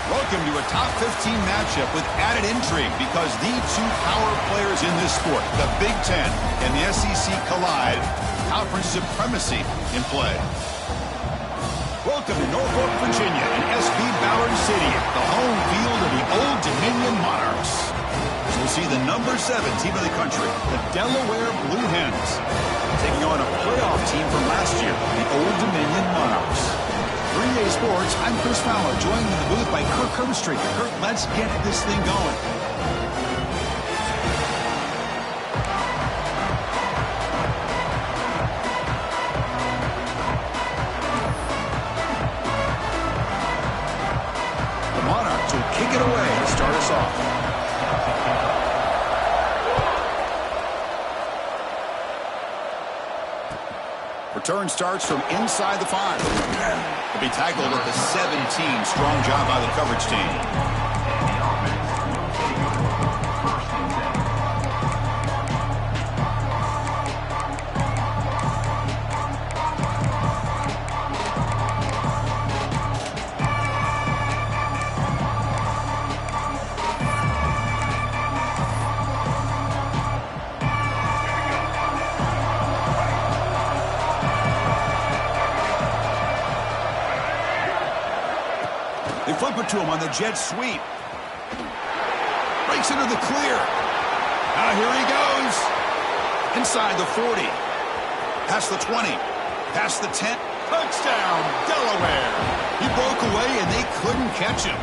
Welcome to a top 15 matchup with added intrigue because the two power players in this sport, the Big Ten and the SEC, collide. Conference supremacy in play. Welcome to Norfolk, Virginia and SB Ballard Stadium, the home field of the Old Dominion Monarchs. As we'll see the number 7 team of the country, the Delaware Blue Hens, taking on a playoff team from last year, the Old Dominion Monarchs. 3A Sports, I'm Chris Fowler, joined in the booth by Kirk Herbstreit. Kirk, let's get this thing going. The Monarchs will kick it away to start us off. Return starts from inside the 5. To be tackled at the 17. Strong job by the coverage team. They flip it to him on the jet sweep. Breaks into the clear. Now here he goes. Inside the 40. Past the 20. Past the 10. Touchdown, Delaware. He broke away and they couldn't catch him.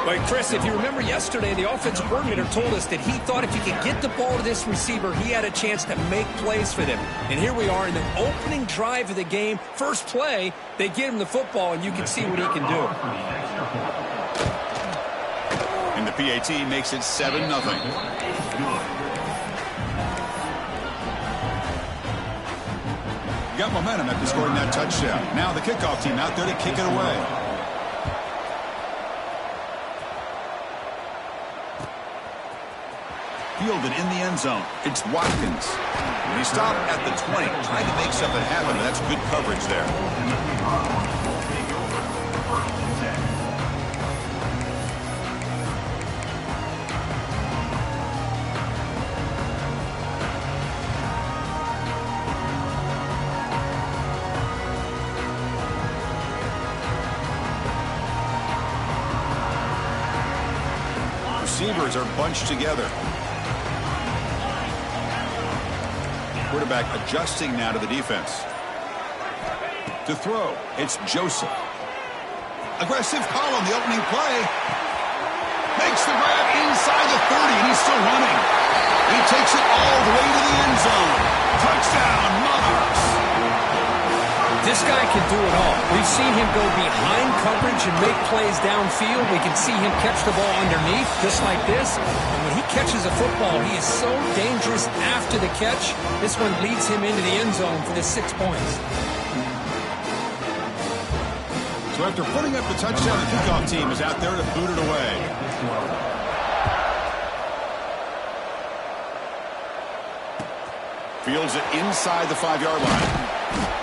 But Chris, if you remember yesterday, the offensive coordinator told us that he thought if he could get the ball to this receiver, he had a chance to make plays for them. And here we are in the opening drive of the game. First play, they get him the football, and you can see what he can do. And the PAT makes it 7-0. Got momentum after scoring that touchdown. Now the kickoff team out there to kick it away. Fielded in the end zone. It's Watkins. And he stopped at the 20, trying to make something happen, but that's good coverage there. Receivers are bunched together. Quarterback adjusting now to the defense. To throw, it's Joseph. Aggressive call on the opening play. Makes the grab inside the 30, and he's still running. He takes it all the way to the end zone. Touchdown, Monarchs. This guy can do it all. We've seen him go behind coverage and make plays downfield. We can see him catch the ball underneath, just like this. And when he catches a football, he is so dangerous after the catch. This one leads him into the end zone for the 6 points. So after putting up the touchdown, the kickoff team is out there to boot it away. Fields it inside the 5-yard line.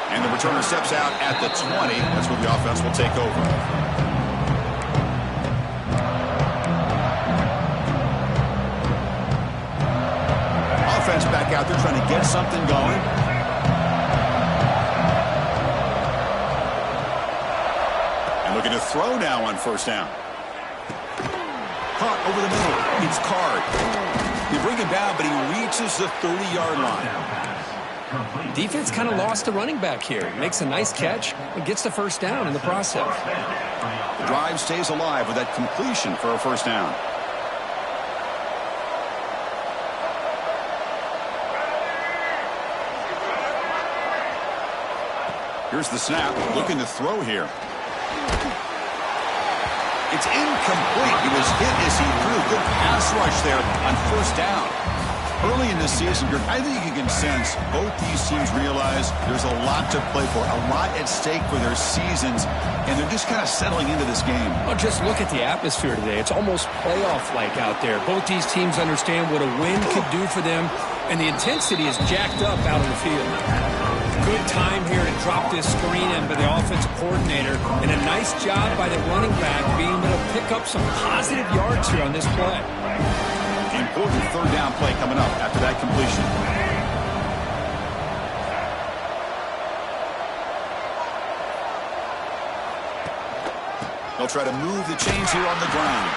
And the returner steps out at the 20. That's where the offense will take over. Offense back out there trying to get something going. And looking to throw now on first down. Caught over the middle. It's Card. They bring him down, but he reaches the 30-yard line. Defense kind of lost the running back here. Makes a nice catch and gets the first down in the process. The drive stays alive with that completion for a first down. Here's the snap. Looking to throw here. It's incomplete. He was hit as he threw. Good pass rush there on first down. Early in this season, I think you can sense both these teams realize there's a lot to play for, a lot at stake for their seasons, and they're just kind of settling into this game. Well, just look at the atmosphere today. It's almost playoff-like out there. Both these teams understand what a win could do for them, and the intensity is jacked up out on the field. Good time here to drop this screen in by the offensive coordinator, and a nice job by the running back being able to pick up some positive yards here on this play. Important third down play coming up after that completion. They'll try to move the chains here on the ground.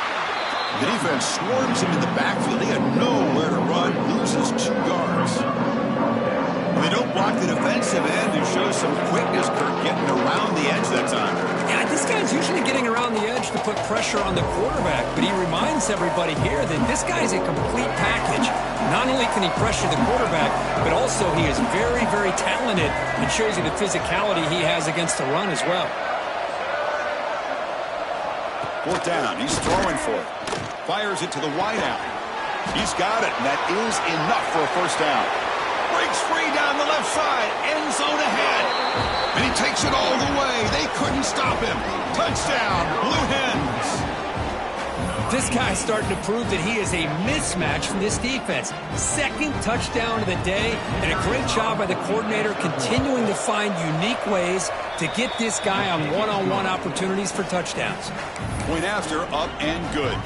The defense swarms him in the backfield. He had nowhere to run, loses 2 yards. They don't block the defensive end and show some quickness, Kirk, getting around the edge that time. Yeah, this guy's usually getting around the edge to put pressure on the quarterback, but he reminds everybody here that this guy's a complete package. Not only can he pressure the quarterback, but also he is very, very talented and shows you the physicality he has against the run as well. 4th down, he's throwing for it. Fires it to the wideout. He's got it, and that is enough for a first down. Breaks free down the left side, end zone ahead. And he takes it all the way. They couldn't stop him. Touchdown, Blue Hens. This guy's starting to prove that he is a mismatch from this defense. 2nd touchdown of the day, and a great job by the coordinator continuing to find unique ways to get this guy on one-on-one opportunities for touchdowns. Point after, up and good.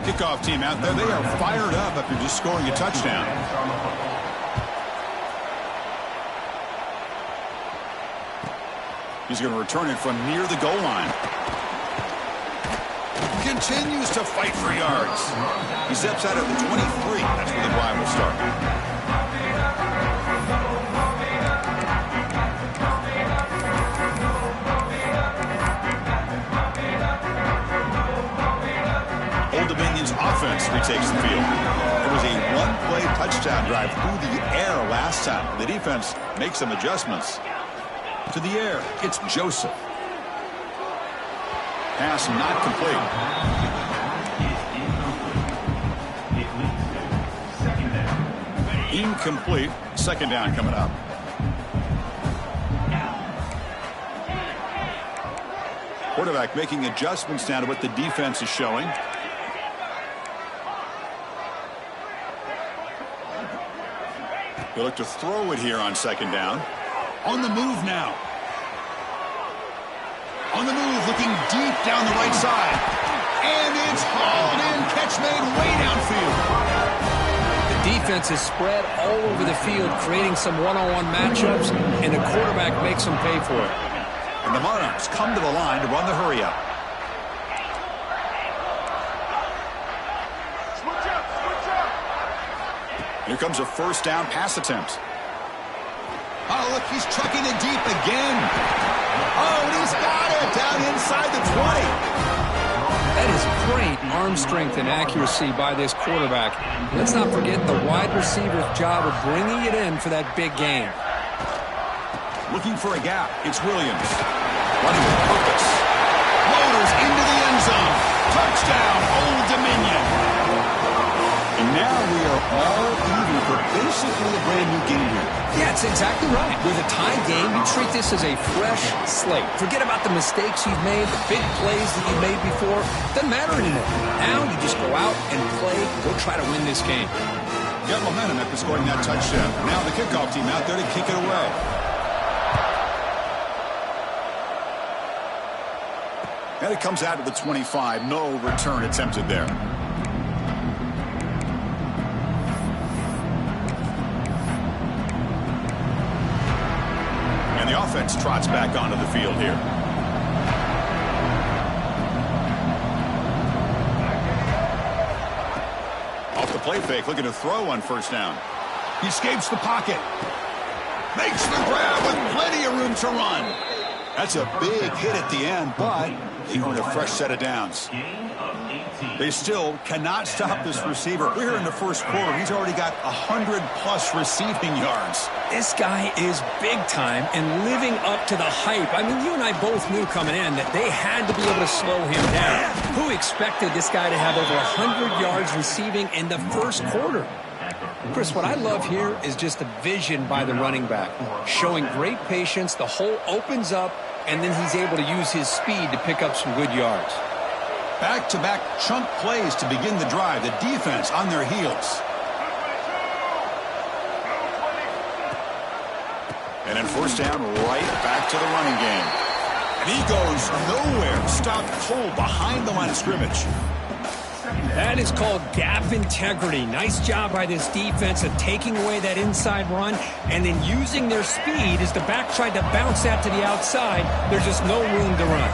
Kickoff team out there, they are fired up after just scoring a touchdown. He's going to return it from near the goal line. Continues to fight for yards. He steps out at the 23. That's where the drive will start. Old Dominion's offense retakes the field. It was a one-play touchdown drive through the air last time. The defense makes some adjustments. To the air, it's Joseph. Pass not complete. Incomplete. 2nd down coming up. Quarterback making adjustments now to what the defense is showing. He'll look to throw it here on 2nd down. On the move now. On the move, looking deep down the right side. And it's hauled in. Catch made way downfield. The defense is spread all over the field, creating some one-on-one matchups, and the quarterback makes them pay for it. And the Monarchs come to the line to run the hurry-up. Here comes a 1st down pass attempt. Oh, look, he's chucking it deep again. Oh, and he's got it down inside the 20. That is great arm strength and accuracy by this quarterback. Let's not forget the wide receiver's job of bringing it in for that big game. Looking for a gap. It's Williams. Running with purpose. Loaders into the end zone. Touchdown, Old Dominion. And now we are all even for basically a brand new game here. Yeah, it's exactly right. With a tie game, you treat this as a fresh slate. Forget about the mistakes you've made, the big plays that you made before. Doesn't matter anymore. Now you just go out and play, go try to win this game. Got momentum after scoring that touchdown. Now the kickoff team out there to kick it away. And it comes out to the 25. No return attempted there. And the offense trots back onto the field here. Off the play fake, looking to throw on 1st down. He escapes the pocket. Makes the grab with plenty of room to run. That's a big hit at the end, but he earned a fresh set of downs. They still cannot stop this receiver. We're here in the 1st quarter. He's already got 100-plus receiving yards. This guy is big time and living up to the hype. I mean, you and I both knew coming in that they had to be able to slow him down. Who expected this guy to have over 100 yards receiving in the 1st quarter? Chris, what I love here is just the vision by the running back. Showing great patience, the hole opens up, and then he's able to use his speed to pick up some good yards. Back-to-back chunk plays to begin the drive. The defense on their heels. And then first down, right back to the running game. And he goes nowhere. Stopped cold behind the line of scrimmage. That is called gap integrity. Nice job by this defense of taking away that inside run and then using their speed as the back tried to bounce that to the outside. There's just no room to run.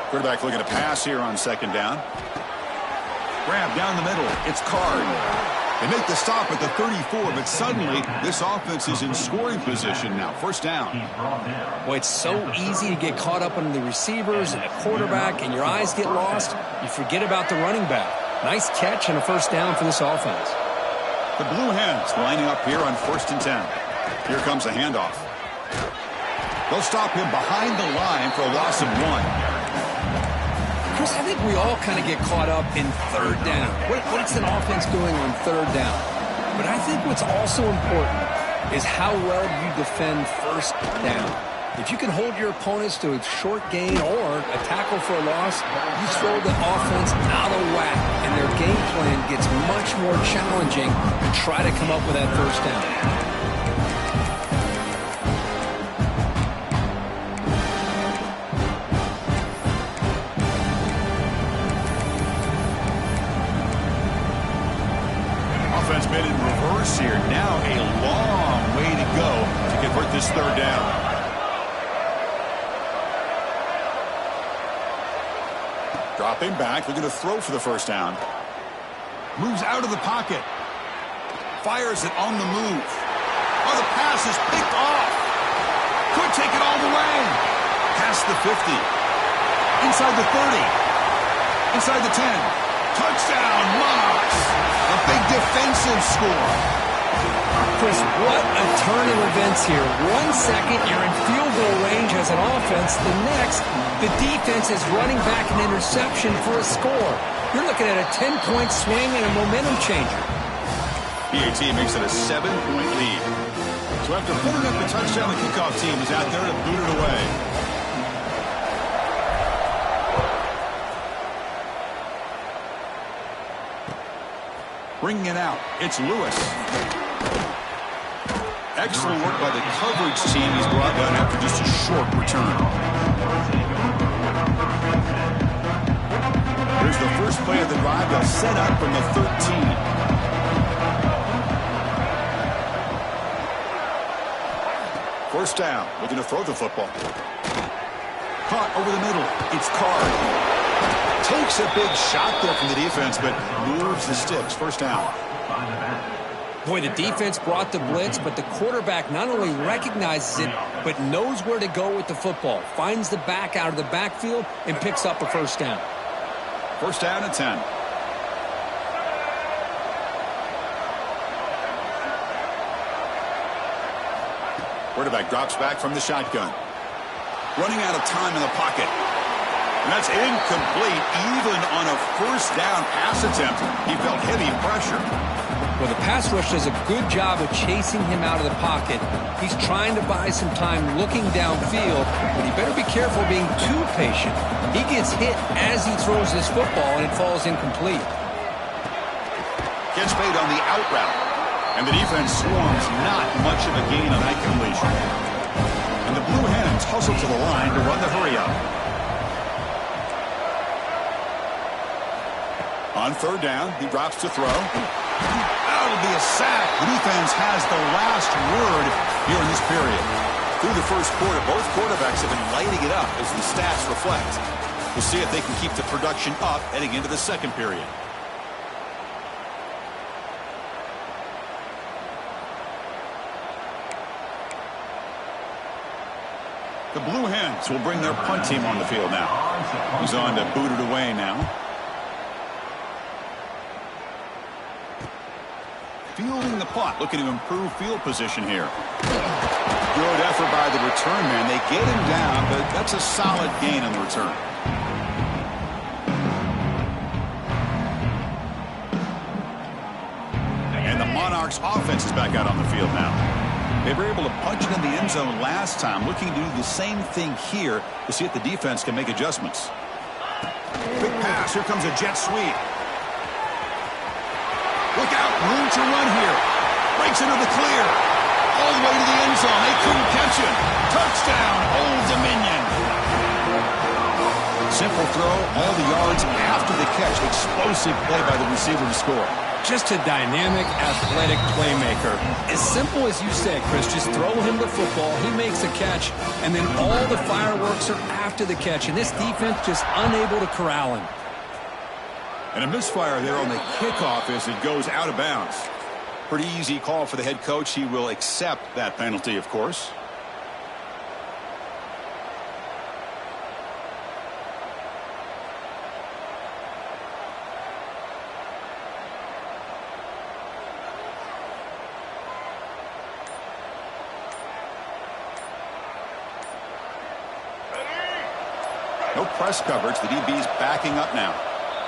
Quarterback looking to pass here on second down. Grab down the middle. It's Card. They make the stop at the 34, but suddenly this offense is in scoring position now. First down. Boy, it's so easy to get caught up on the receivers and the quarterback, and your eyes get lost. You forget about the running back. Nice catch and a first down for this offense. The Blue Hens lining up here on 1st and 10. Here comes a handoff. They'll stop him behind the line for a loss of 1. Chris, I think we all kind of get caught up in third down. What's an offense doing on third down? But I think what's also important is how well you defend first down. If you can hold your opponents to a short gain or a tackle for a loss, you throw the offense out of whack, and their game plan gets much more challenging to try to come up with that first down. Been in reverse here. Now a long way to go to convert this third down. Dropping back, looking to throw for the first down. Moves out of the pocket. Fires it on the move. Oh, the pass is picked off. Could take it all the way. Past the 50. Inside the 30. Inside the 10. Touchdown, Monarchs. A big defensive score. Chris, what a turn of events here. 1 second, you're in field goal range as an offense. The next, the defense is running back an interception for a score. You're looking at a 10-point swing and a momentum changer. PAT makes it a 7-point lead. So after putting up the touchdown, the kickoff team is out there to boot it away. Bringing it out, it's Lewis. Excellent work by the coverage team. He's brought down after just a short return. Here's the first play of the drive. They'll set up from the 13. First down, looking to throw the football. Caught over the middle, it's Card. Takes a big shot there from the defense, but moves the sticks. First down. Boy, the defense brought the blitz, but the quarterback not only recognizes it, but knows where to go with the football. Finds the back out of the backfield and picks up a first down. First down and 10. Quarterback drops back from the shotgun. Running out of time in the pocket. And that's incomplete, even on a first down pass attempt. He felt heavy pressure. Well, the pass rush does a good job of chasing him out of the pocket. He's trying to buy some time looking downfield, but he better be careful being too patient. He gets hit as he throws this football, and it falls incomplete. Gets made on the out route, and the defense swarms not much of a gain on that completion. And the Blue Hens hustle to the line to run the hurry-up. On third down, he drops to throw. That'll be a sack. The defense has the last word here in this period. Through the first quarter, both quarterbacks have been lighting it up as the stats reflect. We'll see if they can keep the production up heading into the second period. The Blue Hens will bring their punt team on the field now. He's on to boot it away now. Fielding the punt, looking to improve field position here. Good effort by the return man. They get him down, but that's a solid gain on the return. And the Monarchs offense is back out on the field now. They were able to punch it in the end zone last time, looking to do the same thing here to see if the defense can make adjustments. Quick pass. Here comes a jet sweep. Look out. Room to run here. Breaks into the clear. All the way to the end zone. They couldn't catch him. Touchdown, Old Dominion. Simple throw. All the yards after the catch. Explosive play by the receiver to score. Just a dynamic, athletic playmaker. As simple as you said, Chris, just throw him the football, he makes a catch, and then all the fireworks are after the catch, and this defense just unable to corral him. And a misfire there on the kickoff as it goes out of bounds. Pretty easy call for the head coach. He will accept that penalty, of course. No press coverage. The DB's backing up now.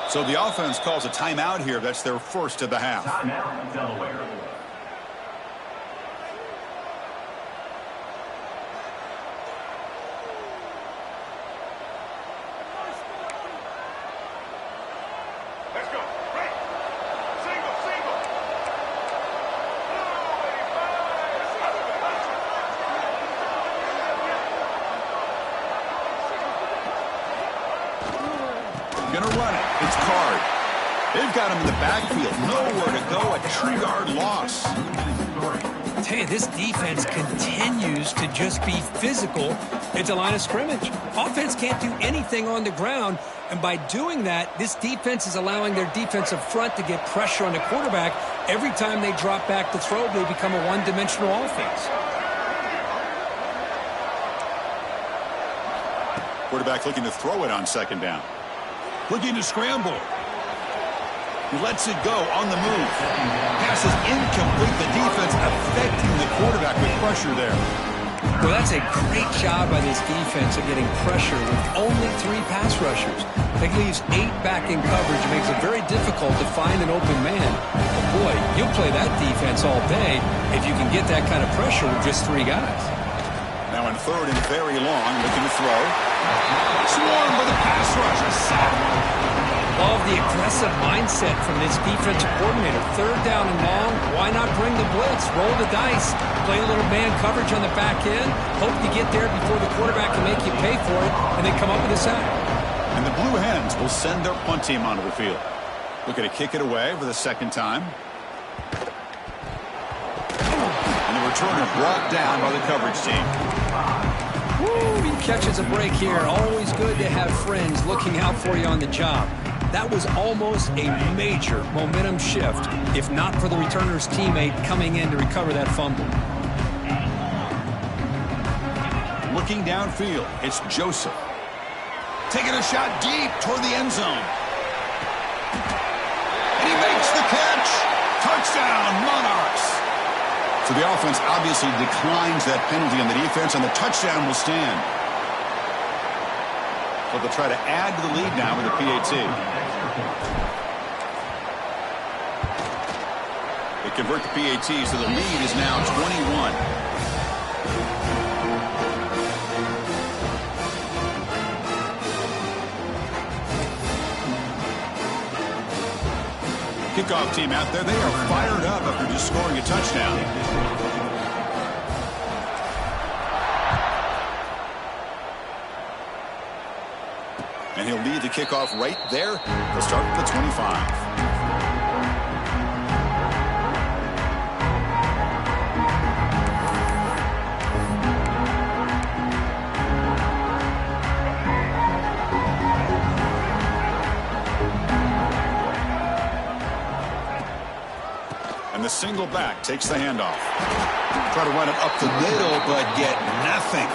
So the offense calls a timeout here. That's their first of the half. Timeout, Delaware. Let's go. Right. Single, single. Gonna run it. It's Card. They've got him in the backfield. Nowhere to go. A 2-yard loss. I tell you, this defense continues to just be physical at the line of scrimmage. Offense can't do anything on the ground, and by doing that, this defense is allowing their defensive front to get pressure on the quarterback. Every time they drop back to throw, they become a one-dimensional offense. Quarterback looking to throw it on second down. Looking to scramble. He lets it go on the move. Pass is incomplete. The defense affecting the quarterback with pressure there. Well, that's a great job by this defense of getting pressure with only 3 pass rushers. That leaves 8 back in coverage. It makes it very difficult to find an open man. But boy, you'll play that defense all day if you can get that kind of pressure with just 3 guys. Now in third and very long, looking to throw. Swarmed by the pass rush. A sack. Love the aggressive mindset from this defensive coordinator. Third down and long, why not bring the blitz? Roll the dice. Play a little man coverage on the back end. Hope you get there before the quarterback can make you pay for it, and then come up with a sack. And the Blue Hens will send their punt team onto the field. Looking to kick it away for the second time. And the returner brought down by the coverage team. Woo, he catches a break here. Always good to have friends looking out for you on the job. That was almost a major momentum shift, if not for the returner's teammate coming in to recover that fumble. Looking downfield, it's Joseph. Taking a shot deep toward the end zone. And he makes the catch. Touchdown, Monarchs. So the offense obviously declines that penalty on the defense, and the touchdown will stand. So they'll try to add to the lead now with a PAT. They convert the PAT, so the lead is now 21. Kickoff team out there, they are fired up after just scoring a touchdown. And he'll lead the kickoff right there. They'll start at the 25. And the single back takes the handoff. Try to run it up the middle, but get nothing.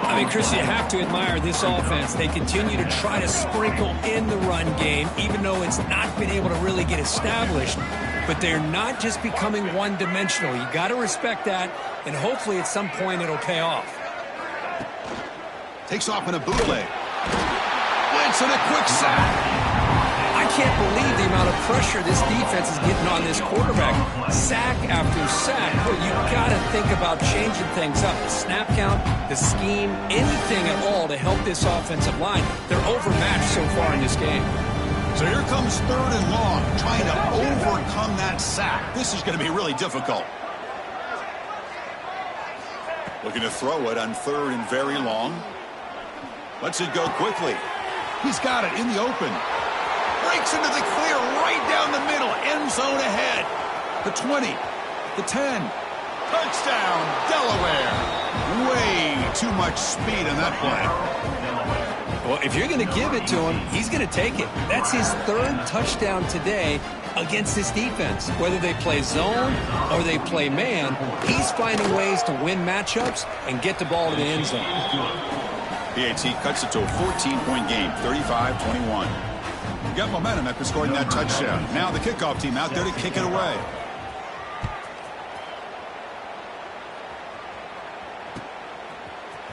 I mean, Chris, you have to admire this offense. They continue to try to sprinkle in the run game, even though it's not been able to really get established. But they're not just becoming one-dimensional. You got to respect that, and hopefully at some point it'll pay off. Takes off in a bootleg. Blitz and a quick sack. I can't believe the amount of pressure this defense is getting on this quarterback. Sack after sack. Well, you got to think about changing things up. The snap count, the scheme, anything at all to help this offensive line. They're overmatched so far in this game. So here comes 3rd and long, trying to overcome that sack. This is going to be really difficult. Looking to throw it on 3rd and very long. Lets it go quickly. He's got it in the open. Breaks into the clear right down the middle. End zone ahead. The 20. The 10. Touchdown, Delaware. Way too much speed in that play. Well, if you're going to give it to him, he's going to take it. That's his 3rd touchdown today against this defense. Whether they play zone or they play man, he's finding ways to win matchups and get the ball to the end zone. PAT cuts it to a 14-point game, 35-21. Got momentum after scoring that touchdown. Now the kickoff team out there to kick it away.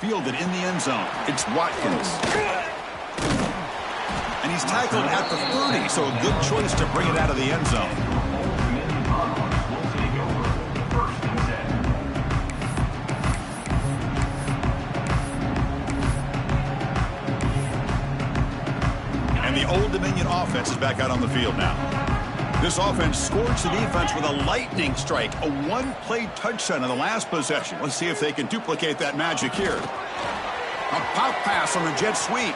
Fielded in the end zone. It's Watkins. And he's tackled at the 30, so a good choice to bring it out of the end zone. And the Old Dominion offense is back out on the field now. This offense scorched the defense with a lightning strike, a one-play touchdown in the last possession. Let's see if they can duplicate that magic here. A pop pass on the jet sweep.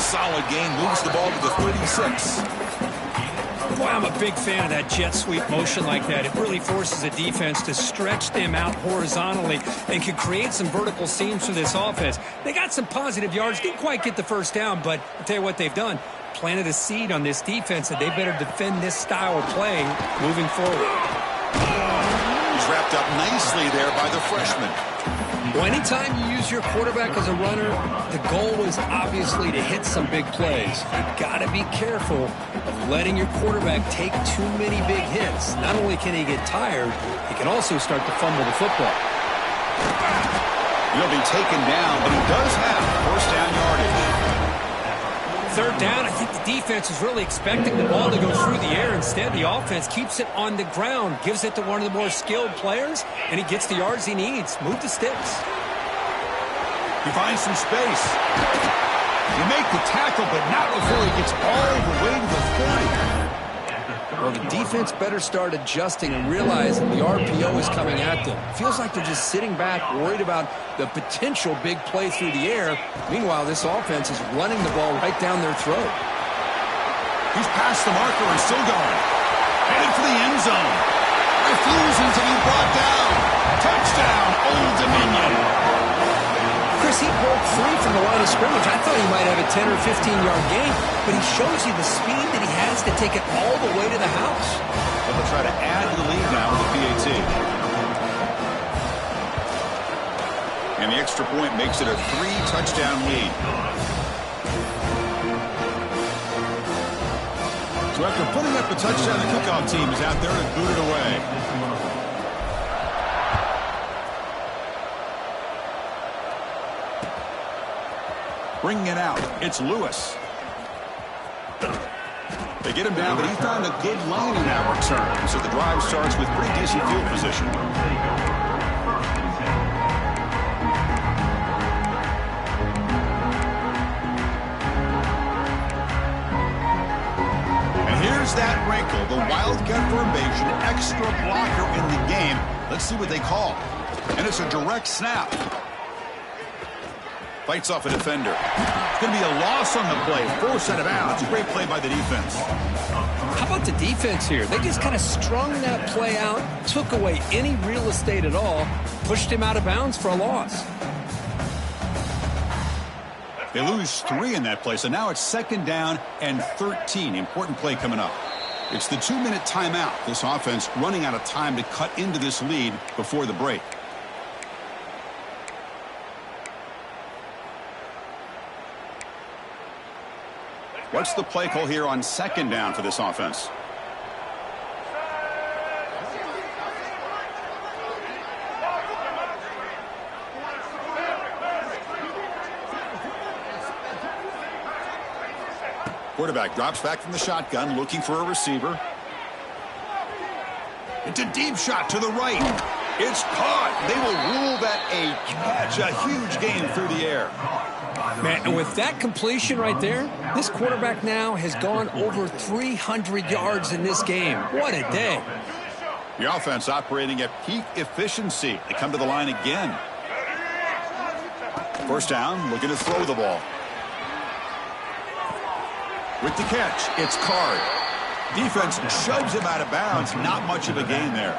Solid gain, moves the ball to the 36. Boy, I'm a big fan of that jet sweep motion like that. It really forces a defense to stretch them out horizontally and can create some vertical seams for this offense. They got some positive yards, didn't quite get the first down, but I'll tell you what they've done. Planted a seed on this defense that they better defend this style of play moving forward. He's wrapped up nicely there by the freshman. Well, anytime you use your quarterback as a runner, the goal is obviously to hit some big plays. You've got to be careful of letting your quarterback take too many big hits. Not only can he get tired, he can also start to fumble the football. He'll be taken down, but he does have first down yardage. 3rd down, I think the defense is really expecting the ball to go through the air. Instead, the offense keeps it on the ground, gives it to one of the more skilled players, and he gets the yards he needs. Move the sticks. He finds some space. You make the tackle, but not before he gets all the way to the 30. Well, the defense better start adjusting and realizing the RPO is coming at them. Feels like they're just sitting back, worried about the potential big play through the air. Meanwhile, this offense is running the ball right down their throat. He's past the marker and still going. Headed for the end zone. Refusing to be brought down. Touchdown, Old Dominion. Chris, he broke free from the line of scrimmage. I thought he might have a 10 or 15-yard gain, but he shows you the speed that he has to take it all the way to the house. But they'll try to add to the lead now with the PAT. And the extra point makes it a 3-touchdown lead. So after putting up the touchdown, the kickoff team is out there to boot it away. Bringing it out, it's Lewis. They get him down, but he found a good line in that return. So the drive starts with pretty decent field position. And here's that wrinkle, the Wildcat formation, extra blocker in the game. Let's see what they call. And it's a direct snap. Fights off a defender. It's going to be a loss on the play. Force out of bounds. Great play by the defense. How about the defense here? They just kind of strung that play out, took away any real estate at all, pushed him out of bounds for a loss. They lose 3 in that play, so now it's 2nd down and 13. Important play coming up. It's the 2-minute timeout. This offense running out of time to cut into this lead before the break. What's the play call here on 2nd down for this offense? Quarterback drops back from the shotgun, looking for a receiver. It's a deep shot to the right. It's caught. They will rule that a catch, a huge gain through the air. Man, and with that completion right there, this quarterback now has gone over 300 yards in this game. What a day. The offense operating at peak efficiency. They come to the line again. First down, looking to throw the ball. With the catch, it's Card. Defense shoves him out of bounds. Not much of a gain there.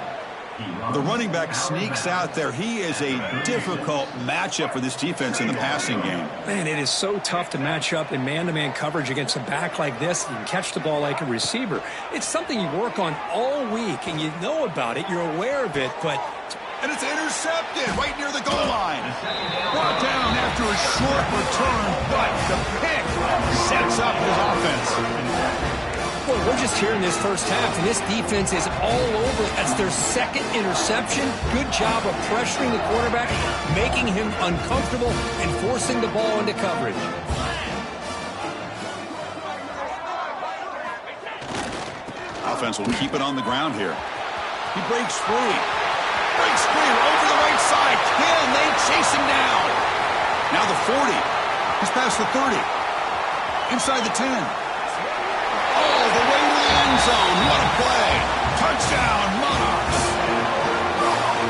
The running back sneaks out there. He is a difficult matchup for this defense in the passing game. Man, it is so tough to match up in man-to-man coverage against a back like this. You can catch the ball like a receiver. It's something you work on all week, and you know about it. You're aware of it, but... And it's intercepted right near the goal line. Brought down after a short return, but the pick sets up his offense. Boy, we're just here in this first half, and this defense is all over. That's their second interception. Good job of pressuring the quarterback, making him uncomfortable, and forcing the ball into coverage. Offense will keep it on the ground here. He breaks free. Breaks free over the right side. Can they chase him down? Now the 40. He's past the 30. Inside the 10. All the way to the end zone. What a play. Touchdown, Monarchs.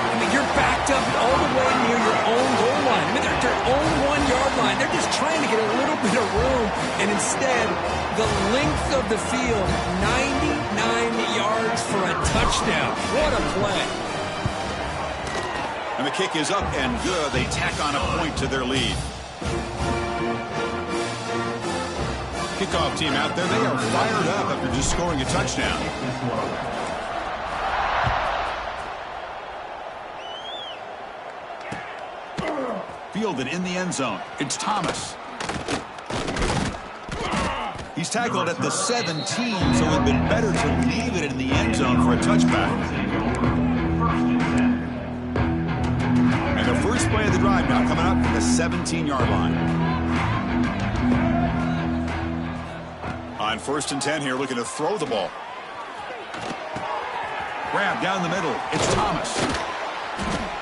I mean, you're backed up all the way near your own goal line. I mean, they're their own 1-yard line. They're just trying to get a little bit of room. And instead, the length of the field, 99 yards for a touchdown. What a play. And the kick is up and good. They tack on a point to their lead. Kickoff team out there, they are fired up after just scoring a touchdown. Fielded in the end zone. It's Thomas. He's tackled at the 17, so it would have been better to leave it in the end zone for a touchback. And the first play of the drive now coming up at the 17-yard line. On 1st and 10 here, looking to throw the ball. Grab down the middle. It's Thomas.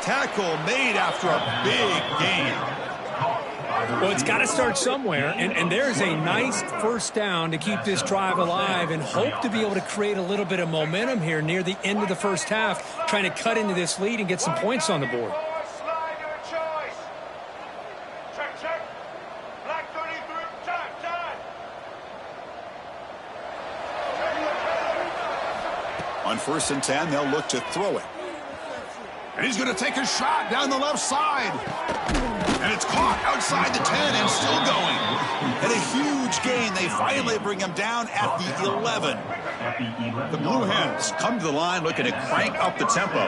Tackle made after a big gain. Well, it's got to start somewhere, and there's a nice first down to keep this drive alive and hope to be able to create a little bit of momentum here near the end of the first half, trying to cut into this lead and get some points on the board. On 1st and 10, they'll look to throw it. And he's going to take a shot down the left side. And it's caught outside the 10 and still going. And a huge gain. They finally bring him down at the 11. The Blue Hens come to the line looking to crank up the tempo.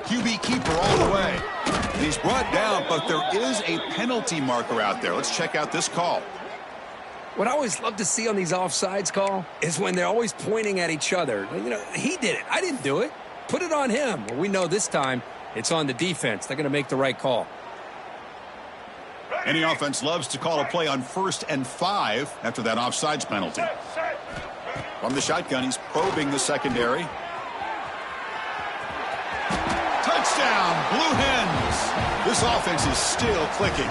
QB keeper all the way. And he's brought down, but there is a penalty marker out there. Let's check out this call. What I always love to see on these offsides call is when they're always pointing at each other. You know, he did it. I didn't do it. Put it on him. Well, we know this time it's on the defense. They're going to make the right call. Any offense loves to call a play on 1st and 5 after that offsides penalty. From the shotgun, he's probing the secondary. Touchdown, Blue Hens. This offense is still clicking.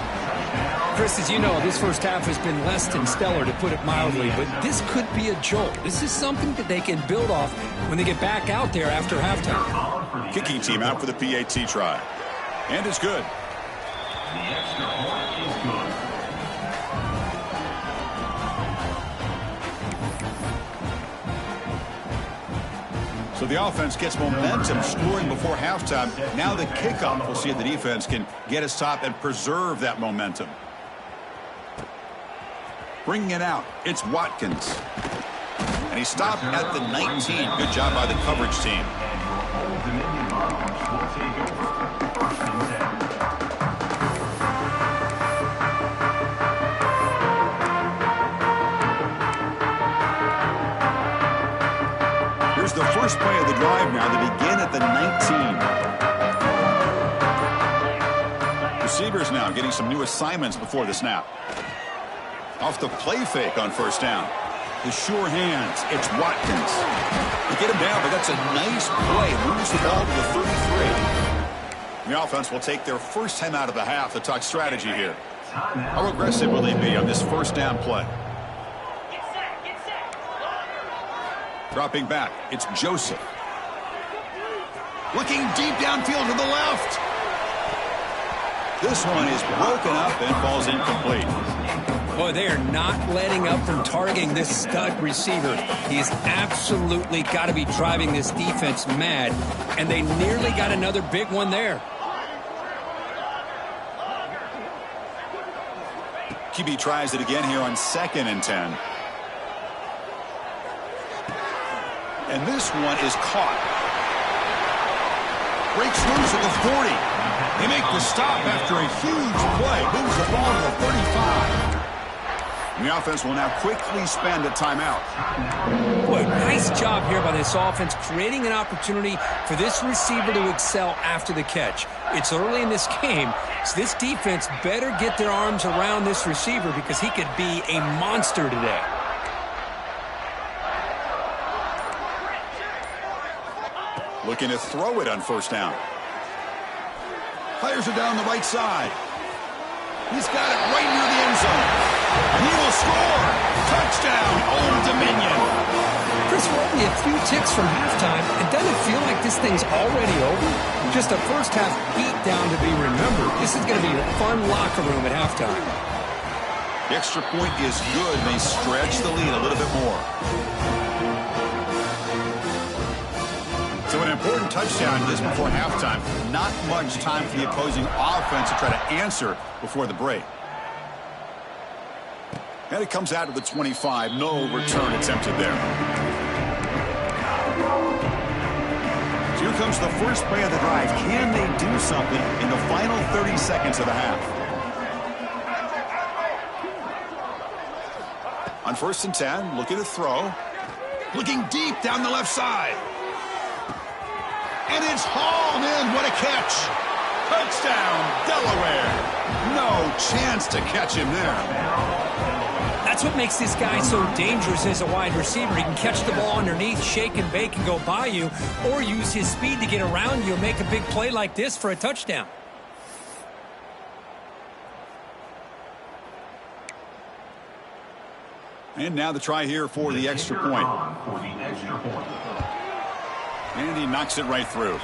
Chris, as you know, this first half has been less than stellar, to put it mildly, but this could be a jolt. This is something that they can build off when they get back out there after halftime. Kicking team out for the PAT try. And it's good. The extra point is good. So the offense gets momentum, scoring before halftime. Now the kickoff. We'll see if the defense can get a stop and preserve that momentum. Bringing it out, it's Watkins. And he stopped at the 19. Good job by the coverage team. Here's the first play of the drive now. They begin at the 19. receivers now getting some new assignments before the snap. Off the play fake on first down. The sure hands. It's Watkins. They get him down, but that's a nice play. Moves the ball to the 33. The offense will take their first time out of the half to talk strategy here. How aggressive will they be on this first down play? Dropping back. It's Joseph. Looking deep downfield to the left. This one is broken up and falls incomplete. Boy, they are not letting up from targeting this stud receiver. He's absolutely got to be driving this defense mad, and they nearly got another big one there. QB tries it again here on 2nd and 10. And this one is caught. Breaks loose at the 40. They make the stop after a huge play. Moves the ball to the 35. And the offense will now quickly spend a timeout. Boy, nice job here by this offense, creating an opportunity for this receiver to excel after the catch. It's early in this game, so this defense better get their arms around this receiver because he could be a monster today. Looking to throw it on first down. Fires it down the right side. He's got it right near the end zone. And he will score. Touchdown, Old Dominion. Chris, we're only a few ticks from halftime. And doesn't it feel like this thing's already over? Just a first half beatdown to be remembered. This is going to be a fun locker room at halftime. The extra point is good. They stretch the lead a little bit more. So an important touchdown just before halftime. Not much time for the opposing offense to try to answer before the break. And it comes out of the 25. No return attempted there. So here comes the first play of the drive. Can they do something in the final 30 seconds of the half? On 1st and 10, looking to throw. Looking deep down the left side. And it's hauled in. What a catch. Touchdown, Delaware. No chance to catch him there. That's what makes this guy so dangerous as a wide receiver. He can catch the ball underneath, shake and bake and go by you, or use his speed to get around you and make a big play like this for a touchdown. And now the try here for the extra point. And he knocks it right through.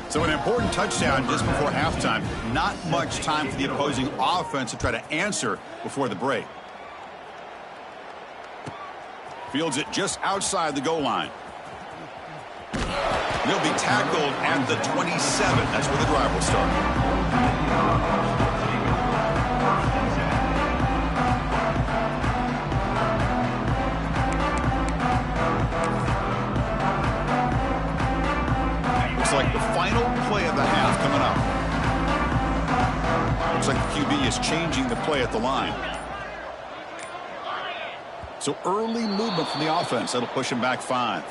So an important touchdown just before halftime. Not much time for the opposing offense to try to answer before the break. Fields it just outside the goal line. He'll be tackled at the 27. That's where the drive will start. Looks like the final play of the half coming up. Looks like the QB is changing the play at the line. So early movement from the offense. That'll push him back 5.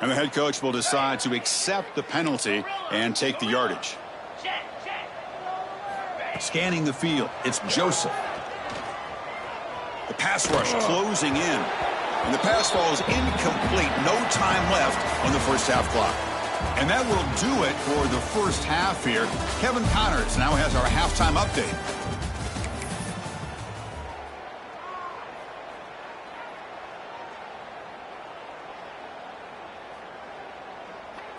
And the head coach will decide to accept the penalty and take the yardage. Scanning the field, it's Joseph. The pass rush closing in. And the pass falls incomplete. No time left on the first half clock. And that will do it for the first half here. Kevin Connors now has our halftime update.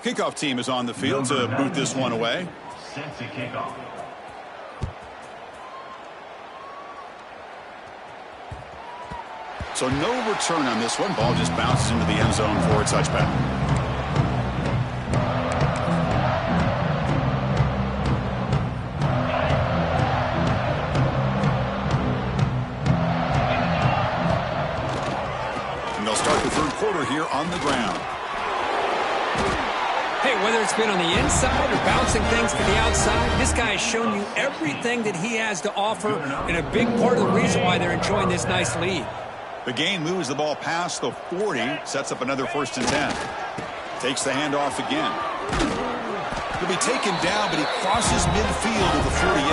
Kickoff team is on the field to boot this one away. Set to kickoff. So no return on this one. Ball just bounces into the end zone for a touchback. And they'll start the third quarter here on the ground. Hey, whether it's been on the inside or bouncing things to the outside, this guy has shown you everything that he has to offer, and a big part of the reason why they're enjoying this nice lead. The gain moves the ball past the 40, sets up another 1st and 10. Takes the handoff again. He'll be taken down, but he crosses midfield to the 48.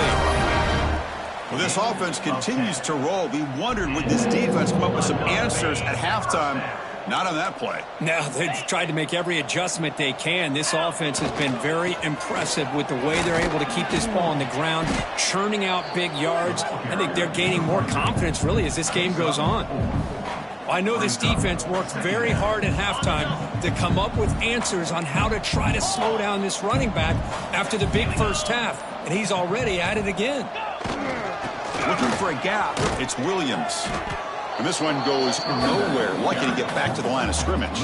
Well, this offense continues to roll. We wondered, would this defense come up with some answers at halftime? Not on that play. No, they've tried to make every adjustment they can. This offense has been very impressive with the way they're able to keep this ball on the ground, churning out big yards. I think they're gaining more confidence, really, as this game goes on. I know this defense worked very hard at halftime to come up with answers on how to try to slow down this running back after the big first half, and he's already at it again. Looking for a gap. It's Williams. And this one goes nowhere. Lucky to get back to the line of scrimmage.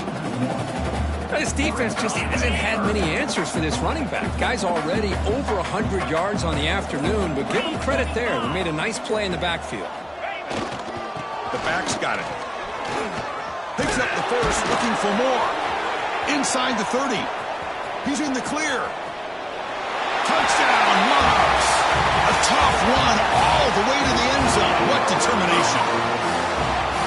This defense just hasn't had many answers for this running back. Guy's already over 100 yards on the afternoon, but give him credit there. They made a nice play in the backfield. The back's got it. Picks up the first, looking for more. Inside the 30. He's in the clear. Touchdown, Monarchs. A tough one all the way to the end zone. What determination.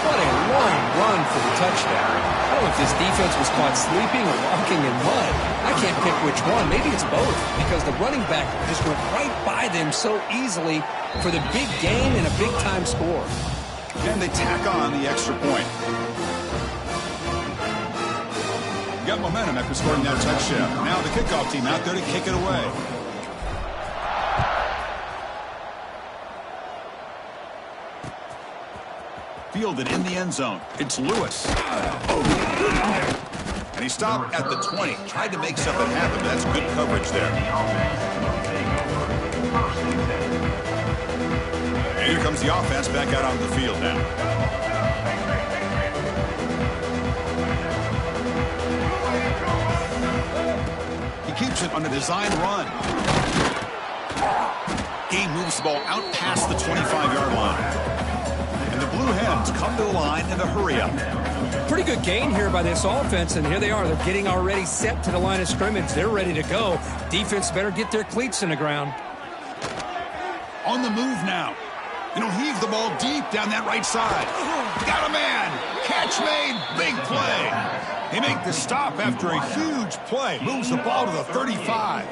What a long run for the touchdown. I don't know if this defense was caught sleeping or walking in mud. I can't pick which one. Maybe it's both, because the running back just went right by them so easily for the big gain and a big-time score. And they tack on the extra point. Got momentum after scoring that touchdown. Now the kickoff team out there to kick it away. Fielded in the end zone. It's Lewis. And he stopped at the 20. Tried to make something happen, but that's good coverage there. And here comes the offense back out on the field now. He keeps it on a design run. Game moves the ball out past the 25-yard line. And the Blue Hens come to the line in a hurry-up. Pretty good gain here by this offense, and here they are. They're getting already set to the line of scrimmage. They're ready to go. Defense better get their cleats in the ground. On the move now. He'll heave the ball deep down that right side. Got a man. Catch made. Big play. They make the stop after a huge play. Moves the ball to the 35.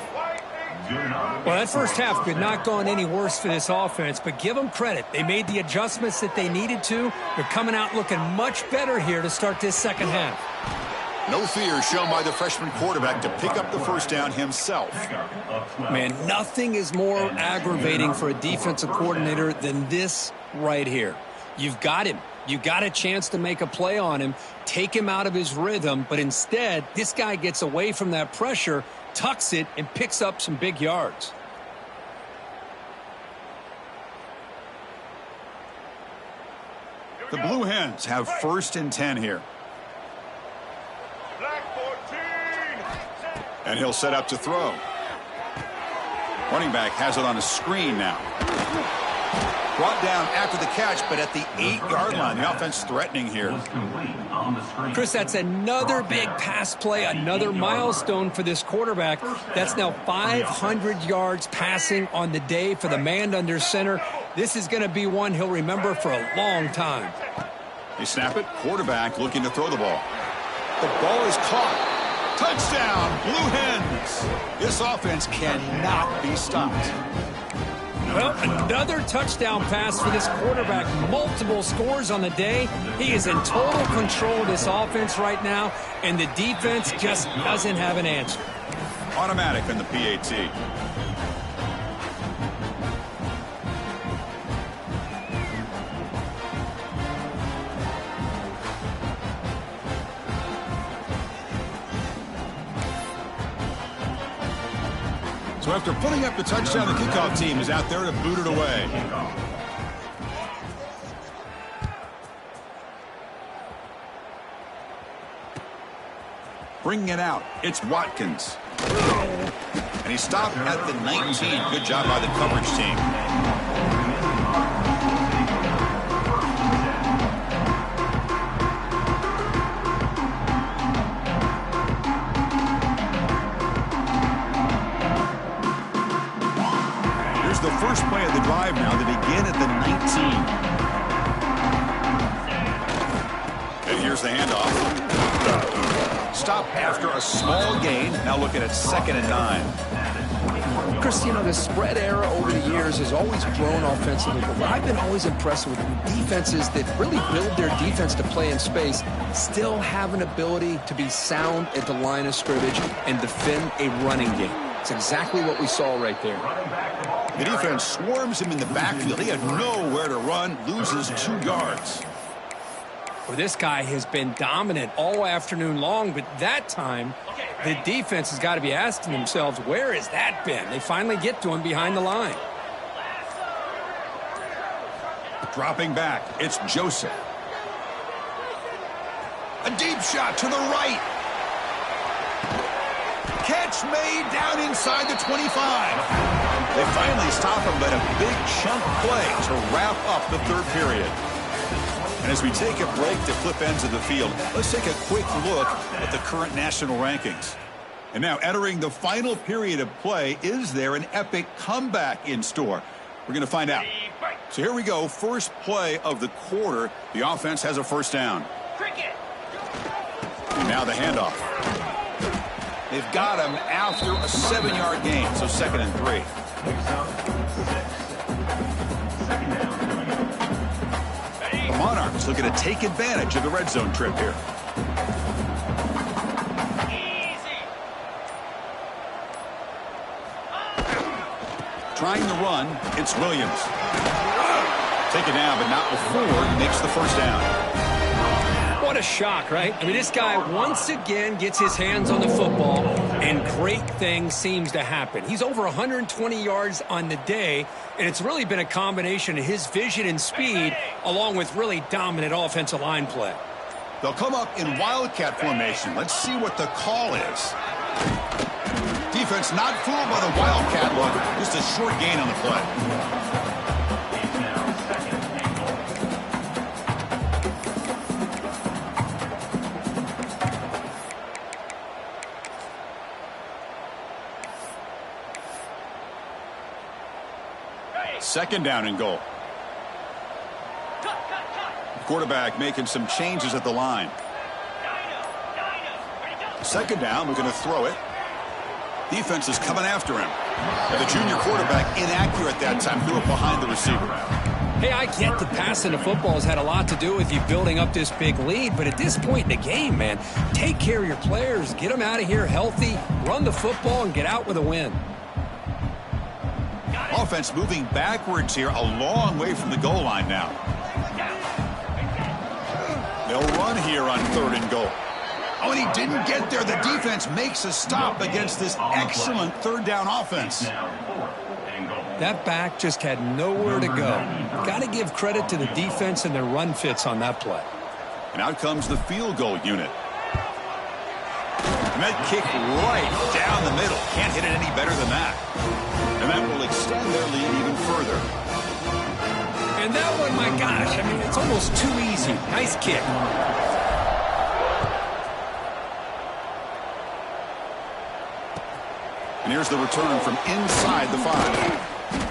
Well, that first half could not gone any worse for this offense, but give them credit. They made the adjustments that they needed to. They're coming out looking much better here to start this second half. No fear shown by the freshman quarterback to pick up the first down himself. Man, nothing is more aggravating for a defensive coordinator than this right here. You've got him. You got a chance to make a play on him, take him out of his rhythm, but instead, this guy gets away from that pressure, tucks it, and picks up some big yards. The Blue Hens have 1st and 10 here. And he'll set up to throw. Running back has it on a screen now. Brought down after the catch, but at the 8-yard line. The offense threatening here. Chris, that's another big pass play, another milestone for this quarterback. That's now 500 yards passing on the day for the man under center. This is going to be one he'll remember for a long time. They snap it. Quarterback looking to throw the ball. The ball is caught. Touchdown, Blue Hens. This offense cannot be stopped. Well, another touchdown pass for this quarterback. Multiple scores on the day. He is in total control of this offense right now, and the defense just doesn't have an answer. Automatic in the PAT. So after putting up the touchdown, the kickoff team is out there to boot it away. Bringing it out, it's Watkins. And he stopped at the 19. Good job by the coverage team. first play of the drive now. They begin at the 19. And here's the handoff. Stop after a small gain. Now looking at 2nd and 9. Chris, you know, the spread era over the years has always grown offensively, but what I've been always impressed with defenses that really build their defense to play in space still have an ability to be sound at the line of scrimmage and defend a running game. It's exactly what we saw right there. The defense swarms him in the backfield. He had nowhere to run, loses 2 yards. Well, this guy has been dominant all afternoon long, but that time the defense has got to be asking themselves, where has that been? They finally get to him behind the line. Dropping back, it's Joseph. A deep shot to the right. Catch made down inside the 25. They finally stop him, but a big chunk play to wrap up the 3rd period. And as we take a break to flip ends of the field, let's take a quick look at the current national rankings. And now entering the final period of play, is there an epic comeback in store? We're going to find out. So here we go. First play of the quarter. The offense has a first down. And now the handoff. They've got him after a 7-yard gain, so 2nd and 3. The Monarchs looking to take advantage of the red zone trip here. Trying to run, it's Williams. Taken down, but not before he makes the first down. What a shock, right? I mean, this guy once again gets his hands on the football, and great things seems to happen. He's over 120 yards on the day, and it's really been a combination of his vision and speed, along with really dominant offensive line play. They'll come up in wildcat formation. Let's see what the call is. Defense not fooled by the wildcat look. Just a short gain on the play. Second down and goal. Quarterback making some changes at the line. Second down, we're going to throw it. Defense is coming after him. And the junior quarterback inaccurate that time, threw it behind the receiver. Hey, I get the passing of football has had a lot to do with you building up this big lead, but at this point in the game, man, take care of your players, get them out of here healthy, run the football, and get out with a win. Offense moving backwards here, a long way from the goal line now. They'll run here on 3rd and goal. Oh, and he didn't get there. The defense makes a stop against this excellent 3rd down offense. That back just had nowhere to go. Got to give credit to the defense and their run fits on that play. And out comes the field goal unit. And that kick right down the middle. Can't hit it any better than that. And that will extend their lead even further. And that one, my gosh, I mean, it's almost too easy. Nice kick. And here's the return from inside the 5.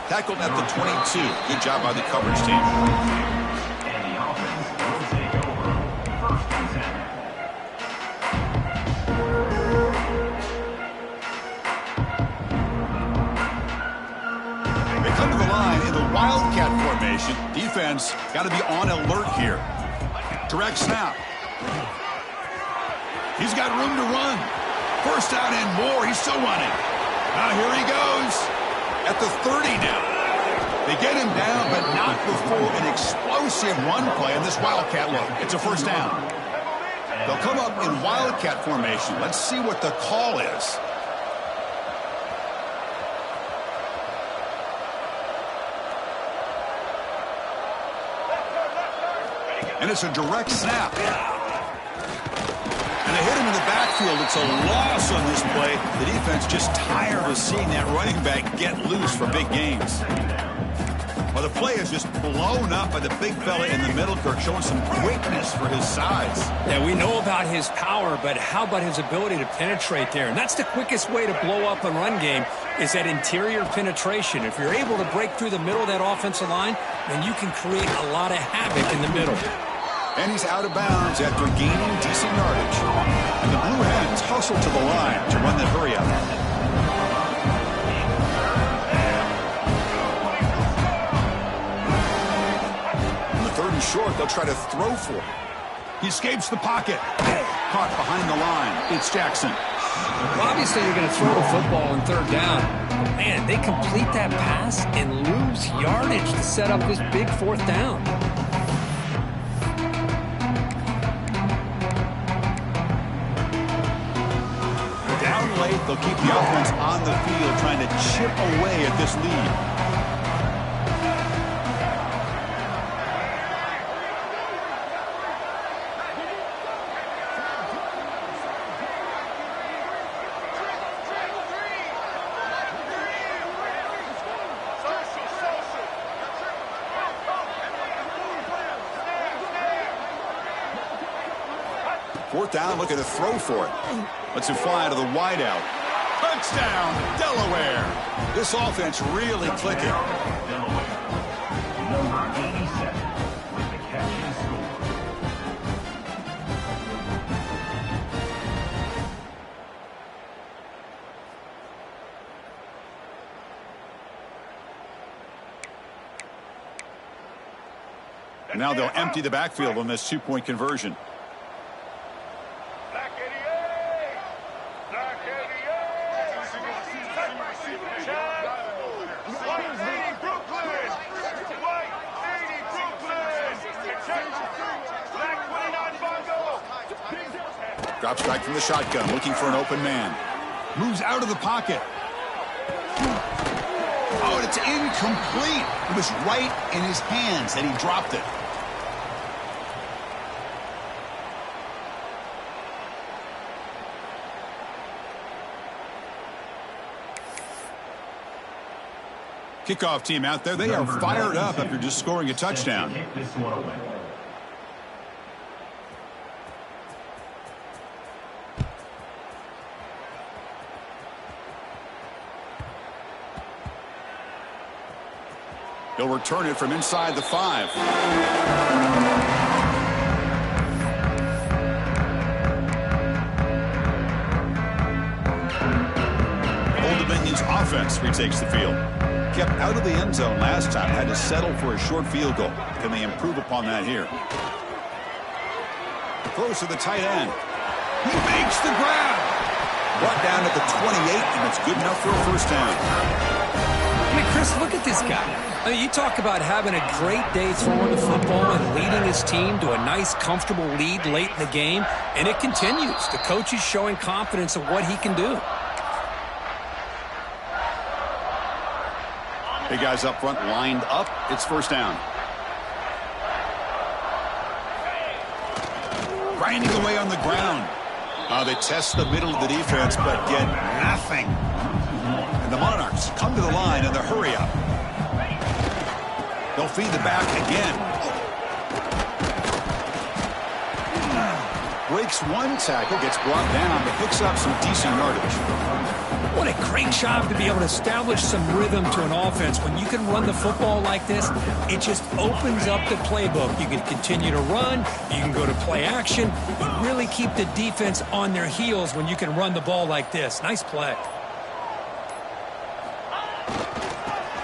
Tackled at the 22. Good job by the coverage team. And the offense will take over 1st and 10. They come to the line in the wildcat formation. Defense got to be on alert here. Direct snap. He's got room to run. First down and more. He's still running. Now here he goes. At the 30 now. They get him down, but not before an explosive run play in this wildcat look. It's a first down. They'll come up in wildcat formation. Let's see what the call is. And it's a direct snap. And they hit him in the backfield. It's a loss on this play. The defense just tired of seeing that running back get loose for big gains. Well, the play is just blown up by the big fella in the middle, Kirk, showing some quickness for his size. Yeah, we know about his power, but how about his ability to penetrate there? And that's the quickest way to blow up a run game, is that interior penetration. If you're able to break through the middle of that offensive line, then you can create a lot of havoc in the middle. And he's out of bounds after gaining decent yardage. And the Blue Hens hustle to the line to run that hurry up. On the 3rd and short, they'll try to throw for it. He escapes the pocket. Caught behind the line. It's Jackson. Well, obviously, you're going to throw the football on 3rd down. But man, they complete that pass and lose yardage to set up this big 4th down. Late, they'll keep the offense on the field trying to chip away at this lead. Fourth down, looking to throw for it. Lets him fly to the wideout. Touchdown, Delaware. This offense really clicking. Delaware. Number 87 with the catch and score. And now they'll empty the backfield on this 2-point conversion. Drops back from the shotgun, looking for an open man. Moves out of the pocket. Oh, and it's incomplete. It was right in his hands, and he dropped it. Kickoff team out there. They are fired up after just scoring a touchdown. He'll return it from inside the 5. Old Dominion's offense retakes the field. Kept out of the end zone last time, had to settle for a short field goal. Can they improve upon that here? Throws to the tight end. He makes the grab. Brought down at the 28, and it's good enough for a first down. I mean, Chris, look at this guy. I mean, you talk about having a great day throwing the football and leading his team to a nice, comfortable lead late in the game, and it continues. The coach is showing confidence of what he can do. Big guys up front lined up. It's first down. Grinding away on the ground. They test the middle of the defense, but get nothing. And the Monarchs come to the line in the hurry up. They'll feed the back again. Breaks one tackle, gets brought down, but picks up some decent yardage. What a great job to be able to establish some rhythm to an offense. When you can run the football like this, it just opens up the playbook. You can continue to run. You can go to play action. You really keep the defense on their heels when you can run the ball like this. Nice play.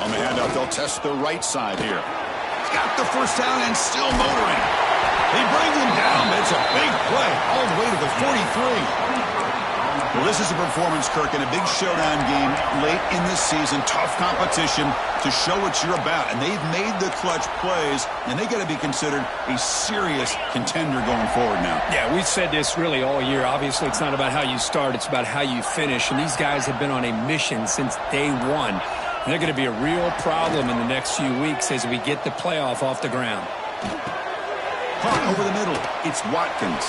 On the handout, they'll test the right side here. He's got the first down and still motoring. They bring him down. It's a big play all the way to the 43. Well, this is a performance, Kirk, in a big showdown game late in this season. Tough competition to show what you're about. And they've made the clutch plays, and they got to be considered a serious contender going forward now. Yeah, we've said this really all year. Obviously, it's not about how you start. It's about how you finish. And these guys have been on a mission since day one. And they're going to be a real problem in the next few weeks as we get the playoff off the ground. Caught over the middle. It's Watkins.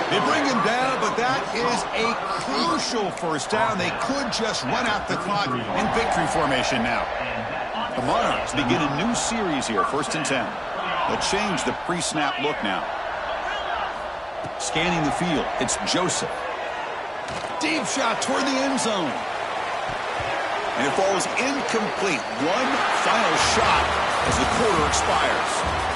They bring him down, but that is a crucial first down. They could just run out the clock in victory formation now. The Monarchs begin a new series here, 1st and 10. They'll change the pre-snap look now. Scanning the field, it's Joseph. Deep shot toward the end zone. And it falls incomplete. One final shot as the quarter expires.